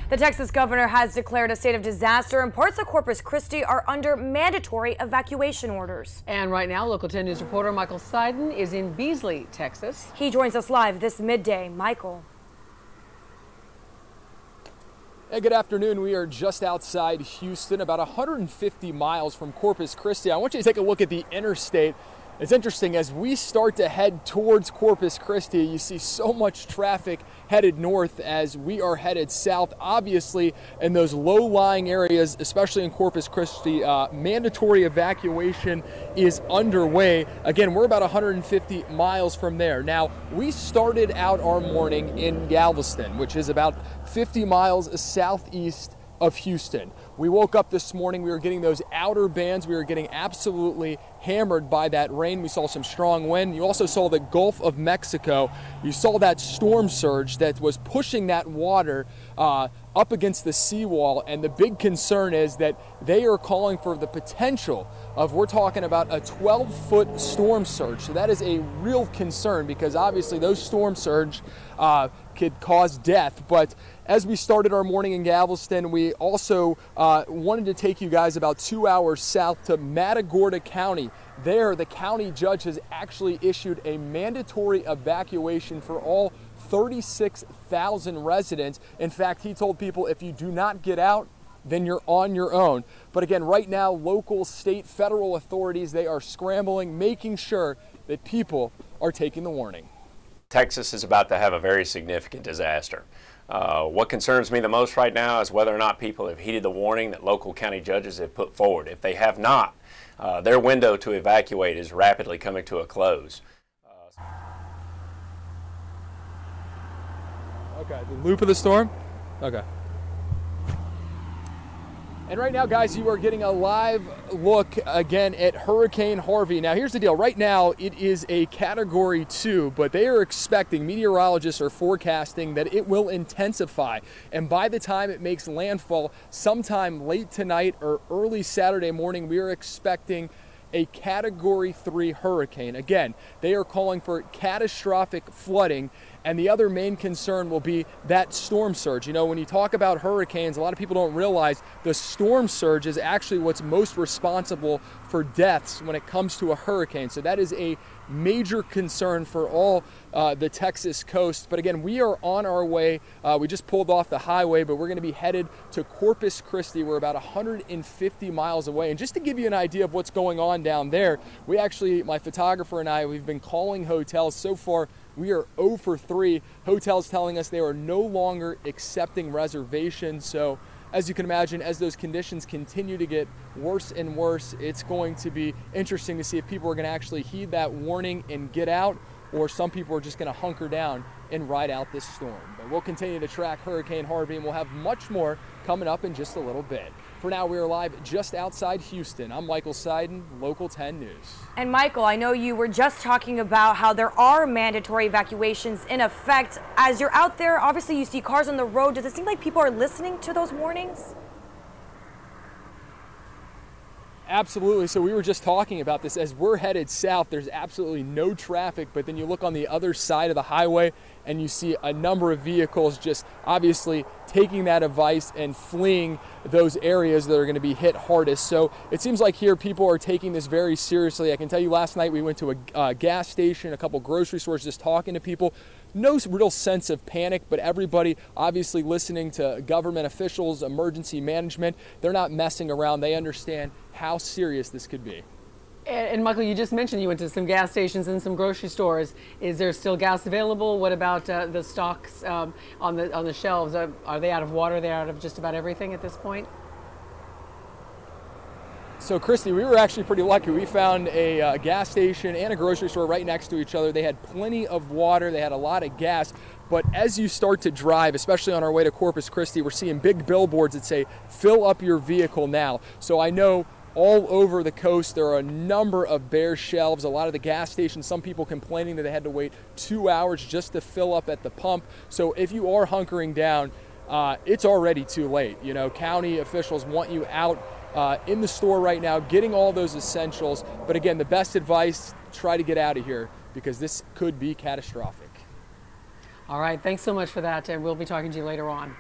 The Texas governor has declared a state of disaster, and parts of Corpus Christi are under mandatory evacuation orders. And right now, Local 10 News reporter Michael Seiden is in Beasley, Texas. He joins us live this midday. Michael. Hey, good afternoon. We are just outside Houston, about 150 miles from Corpus Christi. I want you to take a look at the interstate. It's interesting, as we start to head towards Corpus Christi, you see so much traffic headed north as we are headed south. Obviously, in those low-lying areas, especially in Corpus Christi, mandatory evacuation is underway. Again, we're about 150 miles from there. Now, we started out our morning in Galveston, which is about 50 miles southeast of Houston. We woke up this morning, we were getting those outer bands, we were getting absolutely hammered by that rain. We saw some strong wind. You also saw the Gulf of Mexico. You saw that storm surge that was pushing that water up against the seawall, and the big concern is that they are calling for the potential of, we're talking about a 12-foot storm surge. So that is a real concern, because obviously those storm surge could cause death. But as we started our morning in Galveston, we also wanted to take you guys about 2 hours south to Matagorda County. There, the county judge has actually issued a mandatory evacuation for all 36,000 residents. In fact, he told people, if you do not get out, then you're on your own. But again, right now, local, state, federal authorities, they are scrambling, making sure that people are taking the warning. Texas is about to have a very significant disaster. What concerns me the most right now is whether or not people have heeded the warning that local county judges have put forward. If they have not, their window to evacuate is rapidly coming to a close. Okay, the loop of the storm? Okay. And right now, guys, you are getting a live look again at Hurricane Harvey. Now, here's the deal. Right now, it is a Category 2, but they are expecting, meteorologists are forecasting that it will intensify. And by the time it makes landfall sometime late tonight or early Saturday morning, we are expecting a Category 3 hurricane. Again, they are calling for catastrophic flooding. And the other main concern will be that storm surge. You know, when you talk about hurricanes, a lot of people don't realize the storm surge is actually what's most responsible for deaths when it comes to a hurricane. So that is a major concern for all the Texas coast. But again, we are on our way. We just pulled off the highway, but we're going to be headed to Corpus Christi. We're about 150 miles away. And just to give you an idea of what's going on down there, we actually, my photographer and I, we've been calling hotels. So far, we are 0 for 3. Hotels telling us they are no longer accepting reservations. So as you can imagine, as those conditions continue to get worse and worse, it's going to be interesting to see if people are going to actually heed that warning and get out, or some people are just going to hunker down and ride out this storm. But we'll continue to track Hurricane Harvey, and we'll have much more coming up in just a little bit. For now, we are live just outside Houston. I'm Michael Seiden, Local 10 News. And Michael, I know you were just talking about how there are mandatory evacuations in effect. As you're out there, obviously you see cars on the road. Does it seem like people are listening to those warnings? Absolutely. So we were just talking about this. As we're headed south, there's absolutely no traffic, but then you look on the other side of the highway and you see a number of vehicles just obviously taking that advice and fleeing those areas that are going to be hit hardest. So it seems like here people are taking this very seriously. I can tell you, last night we went to a gas station, a couple grocery stores, just talking to people. No real sense of panic, but everybody obviously listening to government officials, emergency management. They're not messing around. They understand how serious this could be. And Michael, you just mentioned you went to some gas stations and some grocery stores. Is there still gas available? What about the stocks on the shelves? Are they out of water? They're out of just about everything at this point? So, Christy, we were actually pretty lucky. We found a gas station and a grocery store right next to each other. They had plenty of water. They had a lot of gas. But as you start to drive, especially on our way to Corpus Christi, we're seeing big billboards that say, fill up your vehicle now. So I know all over the coast there are a number of bare shelves. A lot of the gas stations, some people complaining that they had to wait 2 hours just to fill up at the pump. So if you are hunkering down, it's already too late. You know, county officials want you out in the store right now, getting all those essentials. But again, the best advice, try to get out of here, because this could be catastrophic. All right, thanks so much for that, and we'll be talking to you later on.